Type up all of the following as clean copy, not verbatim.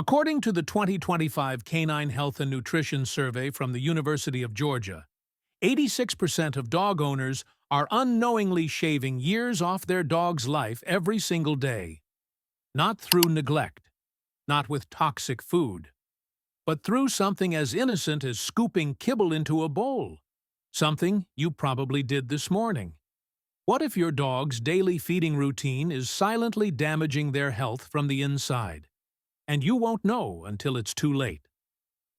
According to the 2025 Canine Health and Nutrition Survey from the University of Georgia, 86% of dog owners are unknowingly shaving years off their dog's life every single day. Not through neglect, not with toxic food, but through something as innocent as scooping kibble into a bowl. Something you probably did this morning. What if your dog's daily feeding routine is silently damaging their health from the inside? And you won't know until it's too late.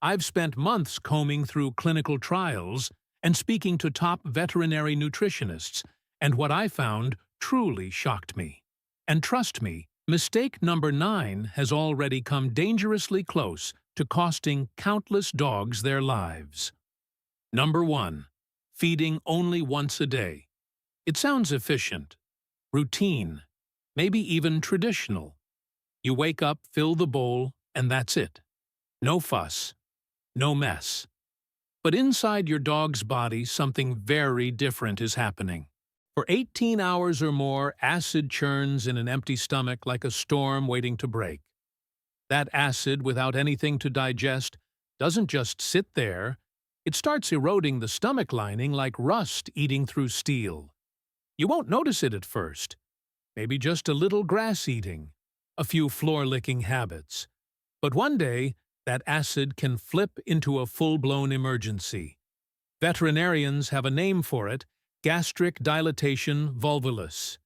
I've spent months combing through clinical trials and speaking to top veterinary nutritionists, and what I found truly shocked me. And trust me, mistake number 9 has already come dangerously close to costing countless dogs their lives. Number 1. Feeding only once a day. It sounds efficient, routine, maybe even traditional. You wake up, fill the bowl, and that's it. No fuss, no mess. But inside your dog's body, something very different is happening. For 18 hours or more, acid churns in an empty stomach like a storm waiting to break. That acid, without anything to digest, doesn't just sit there. It starts eroding the stomach lining like rust eating through steel. You won't notice it at first. Maybe just a little grass eating, a few floor-licking habits. But one day, that acid can flip into a full-blown emergency. Veterinarians have a name for it, gastric dilatation volvulus,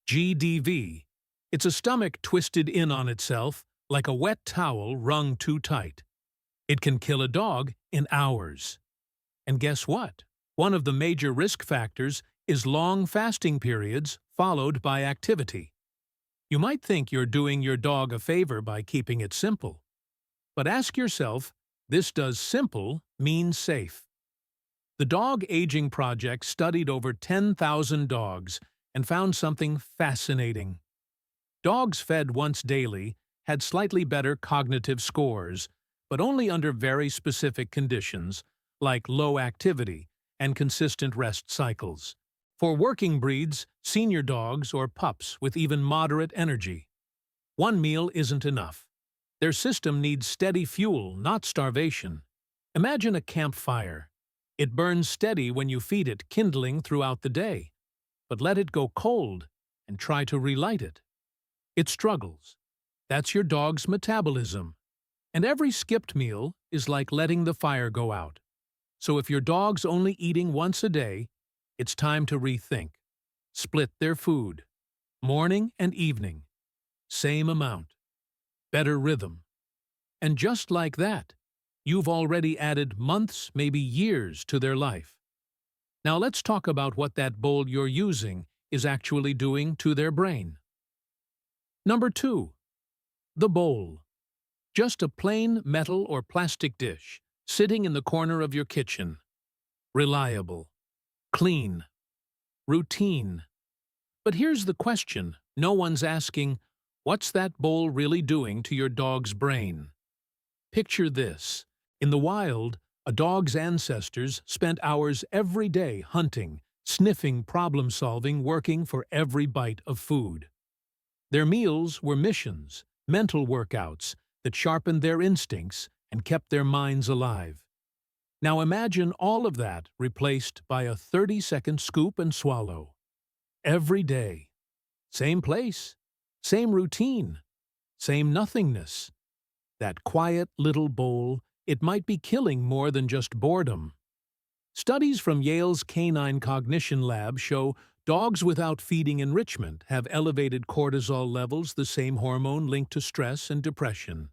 GDV. It's a stomach twisted in on itself like a wet towel wrung too tight. It can kill a dog in hours. And guess what? One of the major risk factors is long fasting periods followed by activity. You might think you're doing your dog a favor by keeping it simple. But ask yourself, does simple mean safe? The Dog Aging Project studied over 10,000 dogs and found something fascinating. Dogs fed once daily had slightly better cognitive scores, but only under very specific conditions, like low activity and consistent rest cycles. For working breeds, senior dogs, or pups with even moderate energy, one meal isn't enough. Their system needs steady fuel, not starvation. Imagine a campfire. It burns steady when you feed it, kindling throughout the day. But let it go cold and try to relight it. It struggles. That's your dog's metabolism. And every skipped meal is like letting the fire go out. So if your dog's only eating once a day, it's time to rethink. Split their food. Morning and evening. Same amount. Better rhythm. And just like that, you've already added months, maybe years, to their life. Now let's talk about what that bowl you're using is actually doing to their brain. Number 2. The bowl. Just a plain metal or plastic dish sitting in the corner of your kitchen. Reliable. Clean. Routine. But here's the question no one's asking, what's that bowl really doing to your dog's brain? Picture this. In the wild, a dog's ancestors spent hours every day hunting, sniffing, problem-solving, working for every bite of food. Their meals were missions, mental workouts that sharpened their instincts and kept their minds alive. Now imagine all of that replaced by a 30-second scoop and swallow. Every day. Same place. Same routine. Same nothingness. That quiet little bowl, it might be killing more than just boredom. Studies from Yale's Canine Cognition Lab show dogs without feeding enrichment have elevated cortisol levels, the same hormone linked to stress and depression.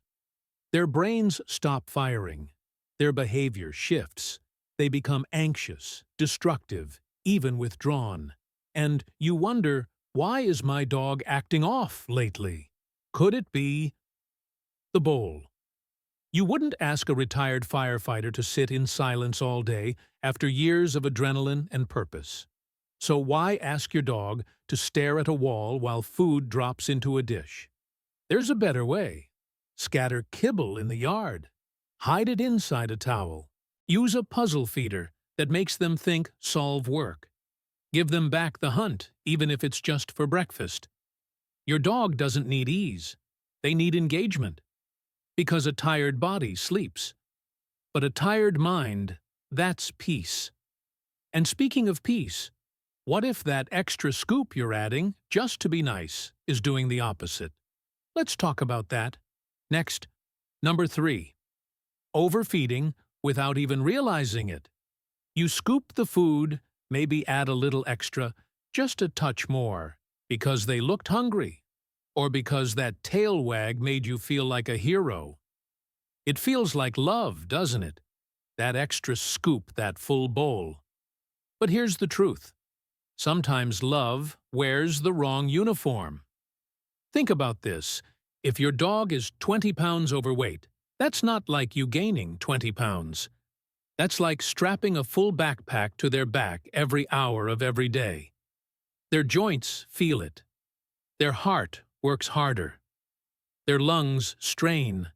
Their brains stop firing. Their behavior shifts. They become anxious, destructive, even withdrawn. And you wonder, why is my dog acting off lately? Could it be the bowl? You wouldn't ask a retired firefighter to sit in silence all day after years of adrenaline and purpose. So why ask your dog to stare at a wall while food drops into a dish? There's a better way. Scatter kibble in the yard. Hide it inside a towel. Use a puzzle feeder that makes them think, solve work. Give them back the hunt, even if it's just for breakfast. Your dog doesn't need ease. They need engagement. Because a tired body sleeps. But a tired mind, that's peace. And speaking of peace, what if that extra scoop you're adding, just to be nice, is doing the opposite? Let's talk about that. Next, number 3. Overfeeding without even realizing it. You scoop the food, maybe add a little extra, just a touch more, because they looked hungry, or because that tail wag made you feel like a hero. It feels like love, doesn't it? That extra scoop, that full bowl. But here's the truth. Sometimes love wears the wrong uniform. Think about this. If your dog is 20 pounds overweight, that's not like you gaining 20 pounds. That's like strapping a full backpack to their back every hour of every day. Their joints feel it. Their heart works harder. Their lungs strain.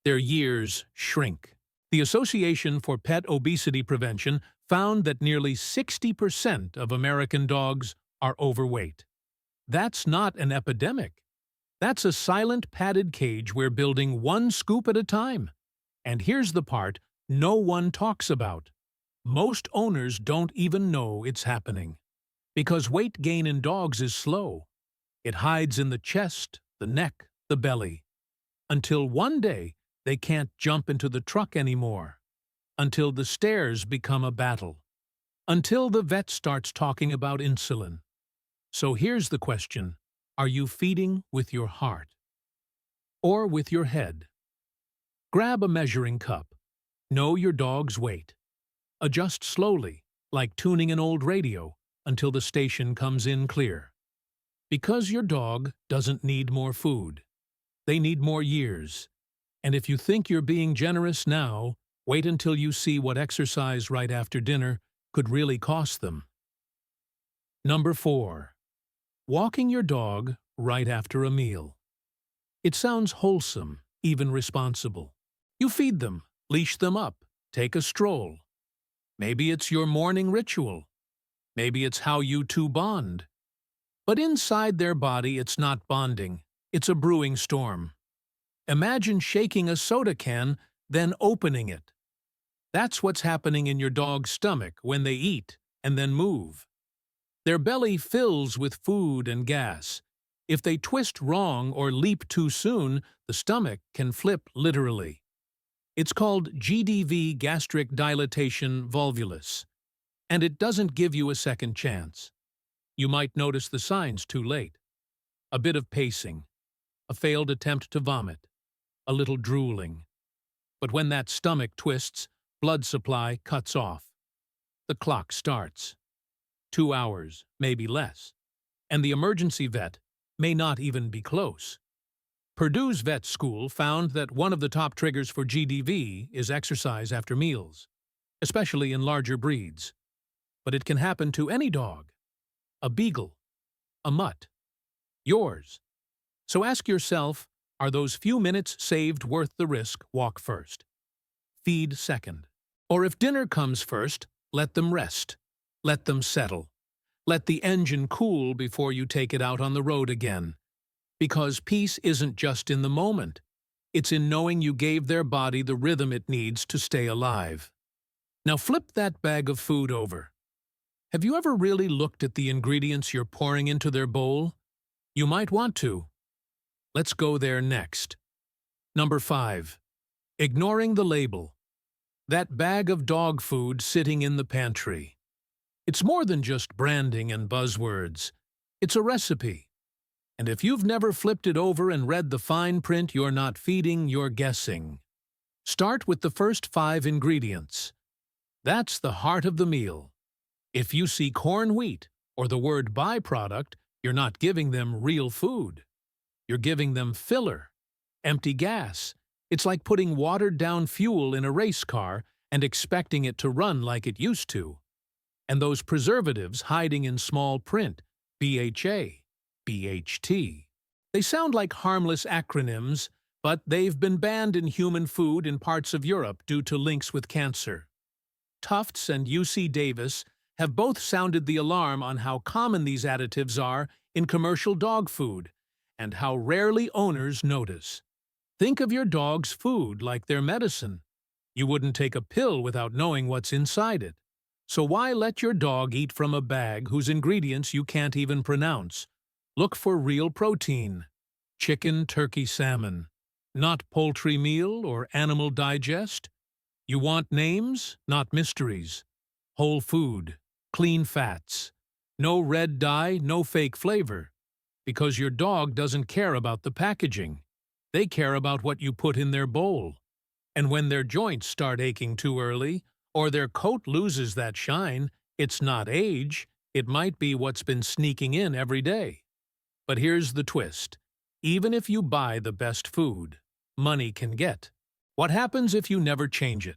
Their years shrink. The Association for Pet Obesity Prevention found that nearly 60% of American dogs are overweight. That's not an epidemic. That's a silent padded cage we're building one scoop at a time. And here's the part no one talks about. Most owners don't even know it's happening. Because weight gain in dogs is slow. It hides in the chest, the neck, the belly. Until one day, they can't jump into the truck anymore. Until the stairs become a battle. Until the vet starts talking about insulin. So here's the question. Are you feeding with your heart? Or with your head? Grab a measuring cup. Know your dog's weight. Adjust slowly, like tuning an old radio, until the station comes in clear. Because your dog doesn't need more food. They need more years. And if you think you're being generous now, wait until you see what exercise right after dinner could really cost them. Number 4. Walking your dog right after a meal. It sounds wholesome, even responsible. You feed them, leash them up, take a stroll. Maybe it's your morning ritual. Maybe it's how you two bond. But inside their body, it's not bonding. It's a brewing storm. Imagine shaking a soda can, then opening it. That's what's happening in your dog's stomach when they eat and then move. Their belly fills with food and gas. If they twist wrong or leap too soon, the stomach can flip literally. It's called GDV, gastric dilatation volvulus, and it doesn't give you a second chance. You might notice the signs too late. A bit of pacing, a failed attempt to vomit, a little drooling. But when that stomach twists, blood supply cuts off. The clock starts. 2 hours, maybe less. And the emergency vet may not even be close. Purdue's vet school found that one of the top triggers for GDV is exercise after meals, especially in larger breeds. But it can happen to any dog. A beagle, a mutt, yours. So ask yourself, are those few minutes saved worth the risk? Walk first. Feed second. Or if dinner comes first, let them rest. Let them settle. Let the engine cool before you take it out on the road again. Because peace isn't just in the moment. It's in knowing you gave their body the rhythm it needs to stay alive. Now flip that bag of food over. Have you ever really looked at the ingredients you're pouring into their bowl? You might want to. Let's go there next. Number 5. Ignoring the label. That bag of dog food sitting in the pantry. It's more than just branding and buzzwords. It's a recipe. And if you've never flipped it over and read the fine print, you're not feeding, you're guessing. Start with the first 5 ingredients. That's the heart of the meal. If you see corn wheat or the word byproduct, you're not giving them real food. You're giving them filler, empty gas. It's like putting watered-down fuel in a race car and expecting it to run like it used to. And those preservatives hiding in small print, BHA, BHT. They sound like harmless acronyms, but they've been banned in human food in parts of Europe due to links with cancer. Tufts and UC Davis have both sounded the alarm on how common these additives are in commercial dog food and how rarely owners notice. Think of your dog's food like their medicine. You wouldn't take a pill without knowing what's inside it. So why let your dog eat from a bag whose ingredients you can't even pronounce? Look for real protein. Chicken, turkey, salmon. Not poultry meal or animal digest. You want names, not mysteries. Whole food. Clean fats. No red dye, no fake flavor. Because your dog doesn't care about the packaging. They care about what you put in their bowl. And when their joints start aching too early, or their coat loses that shine, it's not age, it might be what's been sneaking in every day. But here's the twist. Even if you buy the best food, money can get. What happens if you never change it?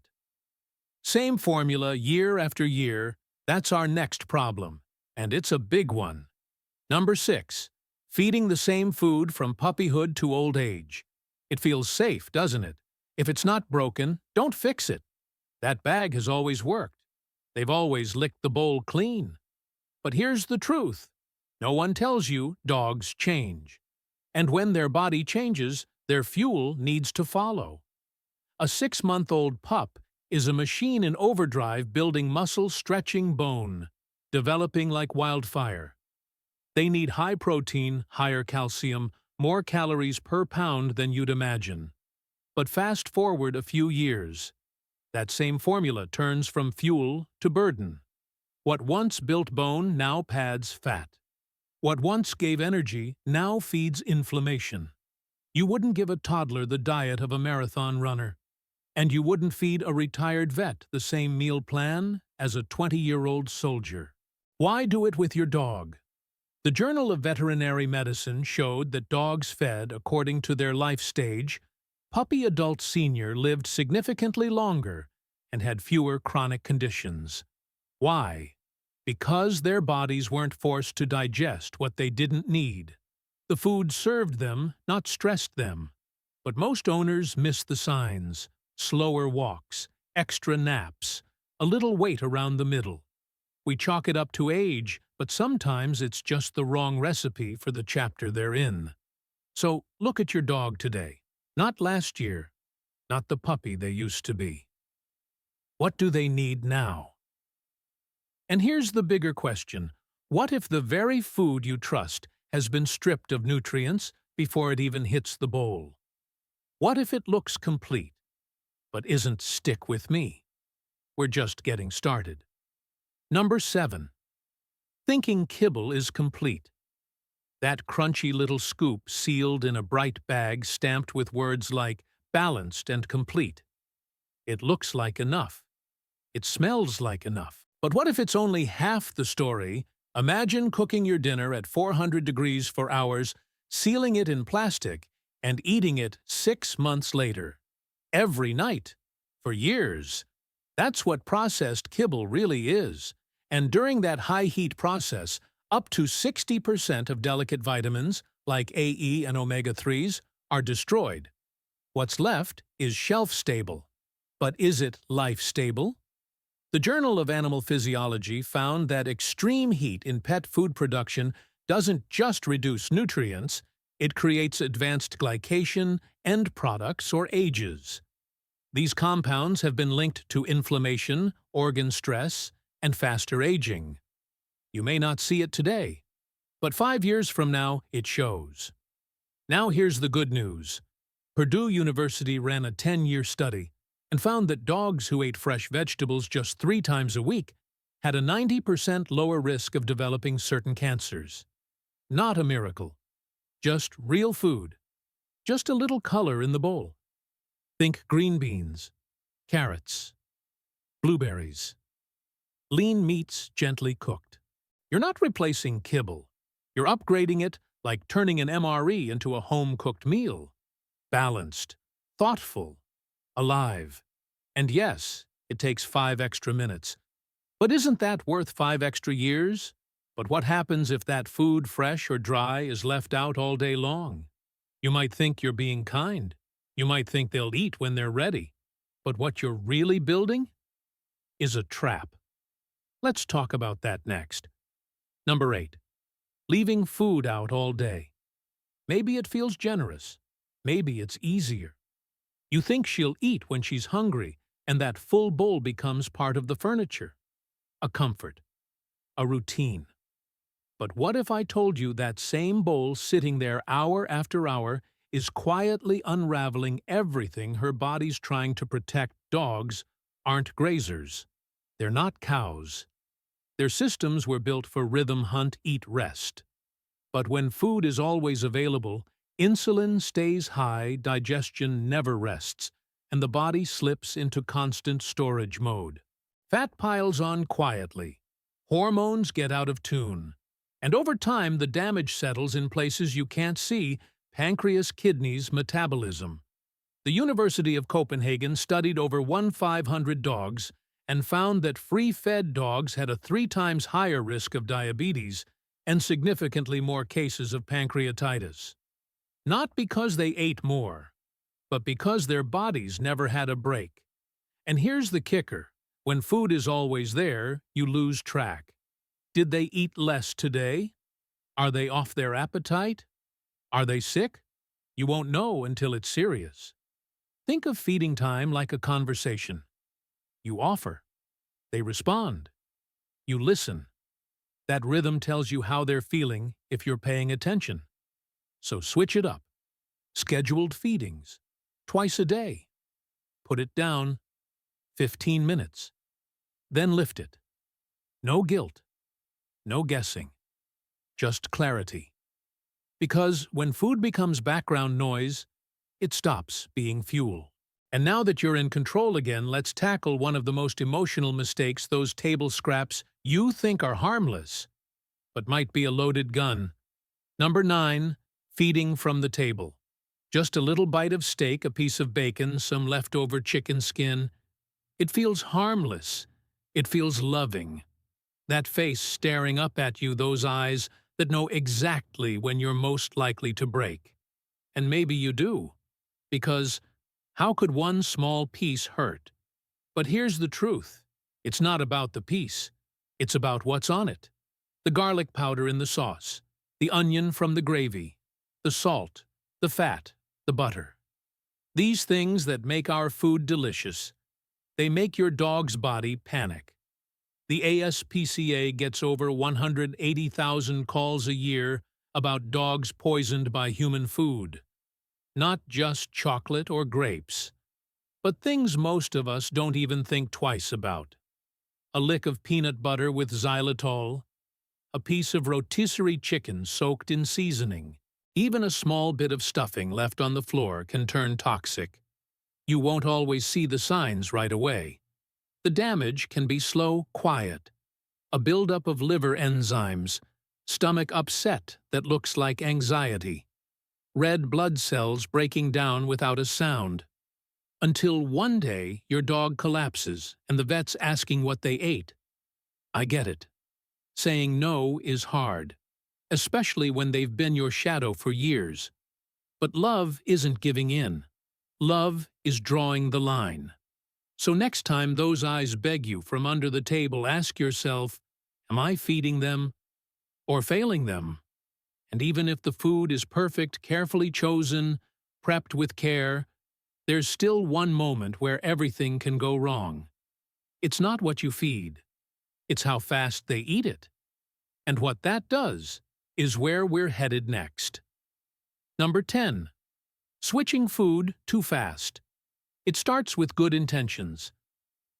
Same formula year after year, that's our next problem. And it's a big one. Number 6. Feeding the same food from puppyhood to old age. It feels safe, doesn't it? If it's not broken, don't fix it. That bag has always worked. They've always licked the bowl clean. But here's the truth. No one tells you dogs change. And when their body changes, their fuel needs to follow. A 6-month-old pup is a machine in overdrive building muscle, stretching bone, developing like wildfire. They need high protein, higher calcium, more calories per pound than you'd imagine. But fast forward a few years. That same formula turns from fuel to burden. What once built bone now pads fat. What once gave energy now feeds inflammation. You wouldn't give a toddler the diet of a marathon runner. And you wouldn't feed a retired vet the same meal plan as a 20-year-old soldier. Why do it with your dog? The Journal of Veterinary Medicine showed that dogs fed according to their life stage, puppy adult senior lived significantly longer and had fewer chronic conditions. Why? Because their bodies weren't forced to digest what they didn't need. The food served them, not stressed them. But most owners miss the signs. Slower walks, extra naps, a little weight around the middle. We chalk it up to age, but sometimes it's just the wrong recipe for the chapter they're in. So look at your dog today. Not last year, not the puppy they used to be. What do they need now? And here's the bigger question. What if the very food you trust has been stripped of nutrients before it even hits the bowl? What if it looks complete, but isn't stick with me? We're just getting started. Number 7. Thinking kibble is complete. That crunchy little scoop sealed in a bright bag stamped with words like balanced and complete. It looks like enough. It smells like enough. But what if it's only half the story? Imagine cooking your dinner at 400 degrees for hours, sealing it in plastic, and eating it 6 months later. Every night. For years. That's what processed kibble really is. And during that high-heat process, up to 60% of delicate vitamins, like A, E, and omega-3s, are destroyed. What's left is shelf-stable. But is it life-stable? The Journal of Animal Physiology found that extreme heat in pet food production doesn't just reduce nutrients, it creates advanced glycation, end products, or ages. These compounds have been linked to inflammation, organ stress, and faster aging. You may not see it today, but 5 years from now, it shows. Now here's the good news. Purdue University ran a 10-year study and found that dogs who ate fresh vegetables just 3 times a week had a 90% lower risk of developing certain cancers. Not a miracle. Just real food. Just a little color in the bowl. Think green beans, carrots, blueberries. Lean meats gently cooked. You're not replacing kibble. You're upgrading it like turning an MRE into a home-cooked meal. Balanced, thoughtful, alive. And yes, it takes 5 extra minutes. But isn't that worth 5 extra years? But what happens if that food, fresh or dry, is left out all day long? You might think you're being kind. You might think they'll eat when they're ready. But what you're really building is a trap. Let's talk about that next. Number 8. Leaving food out all day. Maybe it feels generous. Maybe it's easier. You think she'll eat when she's hungry, and that full bowl becomes part of the furniture. A comfort. A routine. But what if I told you that same bowl sitting there hour after hour is quietly unraveling everything her body's trying to protect? Dogs aren't grazers. They're not cows. Their systems were built for rhythm, hunt, eat, rest. But when food is always available, insulin stays high, digestion never rests, and the body slips into constant storage mode. Fat piles on quietly. Hormones get out of tune. And over time, the damage settles in places you can't see: pancreas, kidneys, metabolism. The University of Copenhagen studied over 1,500 dogs and found that free-fed dogs had a 3 times higher risk of diabetes and significantly more cases of pancreatitis. Not because they ate more, but because their bodies never had a break. And here's the kicker: when food is always there, you lose track. Did they eat less today? Are they off their appetite? Are they sick? You won't know until it's serious. Think of feeding time like a conversation. You offer. They respond. You listen. That rhythm tells you how they're feeling if you're paying attention. So switch it up. Scheduled feedings. Twice a day. Put it down. 15 minutes. Then lift it. No guilt. No guessing. Just clarity. Because when food becomes background noise, it stops being fuel. And now that you're in control again, let's tackle one of the most emotional mistakes: those table scraps you think are harmless, but might be a loaded gun. Number 9, feeding from the table. Just a little bite of steak, a piece of bacon, some leftover chicken skin. It feels harmless. It feels loving. That face staring up at you, those eyes that know exactly when you're most likely to break. And maybe you do, because how could one small piece hurt? But here's the truth. It's not about the piece. It's about what's on it. The garlic powder in the sauce, the onion from the gravy, the salt, the fat, the butter. These things that make our food delicious, they make your dog's body panic. The ASPCA gets over 180,000 calls a year about dogs poisoned by human food. Not just chocolate or grapes, but things most of us don't even think twice about. A lick of peanut butter with xylitol, a piece of rotisserie chicken soaked in seasoning, even a small bit of stuffing left on the floor can turn toxic. You won't always see the signs right away. The damage can be slow, quiet. A buildup of liver enzymes, stomach upset that looks like anxiety, red blood cells breaking down without a sound. Until one day your dog collapses and the vet's asking what they ate. I get it. Saying no is hard, especially when they've been your shadow for years. But love isn't giving in. Love is drawing the line. So next time those eyes beg you from under the table, ask yourself, am I feeding them or failing them? And even if the food is perfect, carefully chosen, prepped with care, there's still one moment where everything can go wrong. It's not what you feed. It's how fast they eat it. And what that does is where we're headed next. Number 10. Switching food too fast. It starts with good intentions.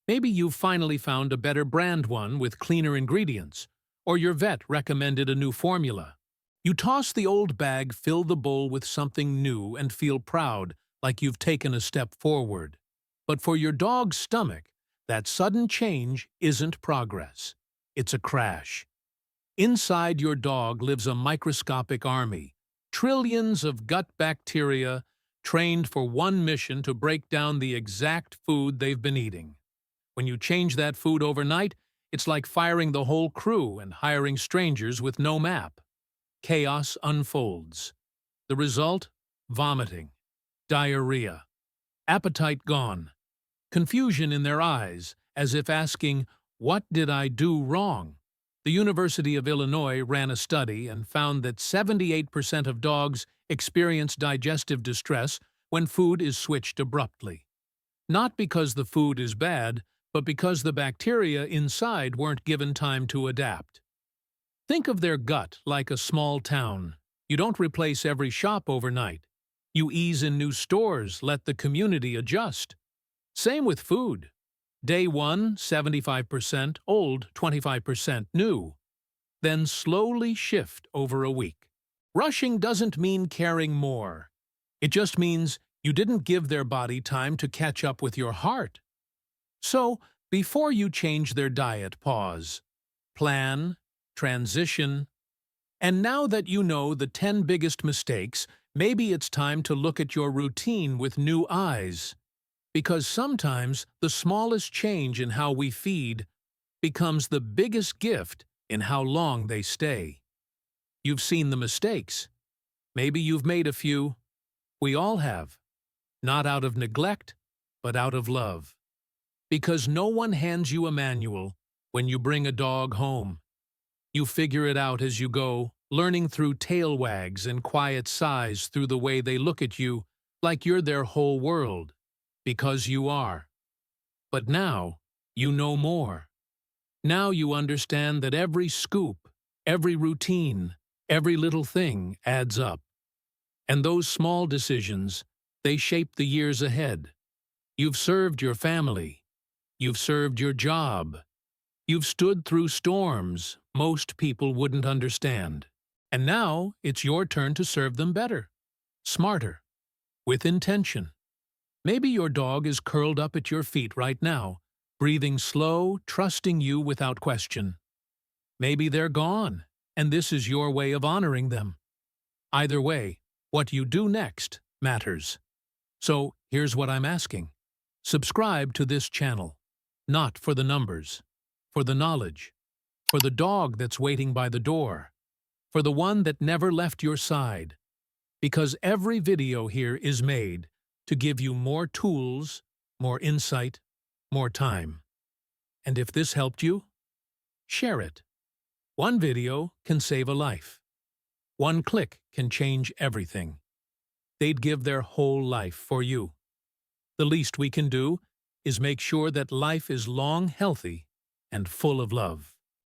Maybe you've finally found a better brand one with cleaner ingredients, or your vet recommended a new formula. You toss the old bag, fill the bowl with something new, and feel proud, like you've taken a step forward. But for your dog's stomach, that sudden change isn't progress. It's a crash. Inside your dog lives a microscopic army, trillions of gut bacteria trained for one mission: to break down the exact food they've been eating. When you change that food overnight, it's like firing the whole crew and hiring strangers with no map. Chaos unfolds. The result? Vomiting, diarrhea, appetite gone, confusion in their eyes, as if asking, "What did I do wrong?" The University of Illinois ran a study and found that 78% of dogs experience digestive distress when food is switched abruptly. Not because the food is bad, but because the bacteria inside weren't given time to adapt. Think of their gut like a small town. You don't replace every shop overnight. You ease in new stores, let the community adjust. Same with food. Day 1, 75% old, 25% new. Then slowly shift over a week. Rushing doesn't mean caring more. It just means you didn't give their body time to catch up with your heart. So, before you change their diet, pause. Plan, transition, and now that you know the 10 biggest mistakes, maybe it's time to look at your routine with new eyes. Because sometimes the smallest change in how we feed becomes the biggest gift in how long they stay. You've seen the mistakes. Maybe you've made a few. We all have. Not out of neglect, but out of love. Because no one hands you a manual when you bring a dog home. You figure it out as you go, learning through tail wags and quiet sighs through the way they look at you like you're their whole world. Because you are. But now, you know more. Now you understand that every scoop, every routine, every little thing adds up. And those small decisions, they shape the years ahead. You've served your family. You've served your job. You've stood through storms most people wouldn't understand. And now it's your turn to serve them better, smarter, with intention. Maybe your dog is curled up at your feet right now, breathing slow, trusting you without question. Maybe they're gone, and this is your way of honoring them. Either way, what you do next matters. So, here's what I'm asking. Subscribe to this channel. Not for the numbers, for the knowledge, for the dog that's waiting by the door, for the one that never left your side. Because every video here is made to give you more tools, more insight, more time. And if this helped you, share it. One video can save a life. One click can change everything. They'd give their whole life for you. The least we can do is make sure that life is long, healthy, and full of love.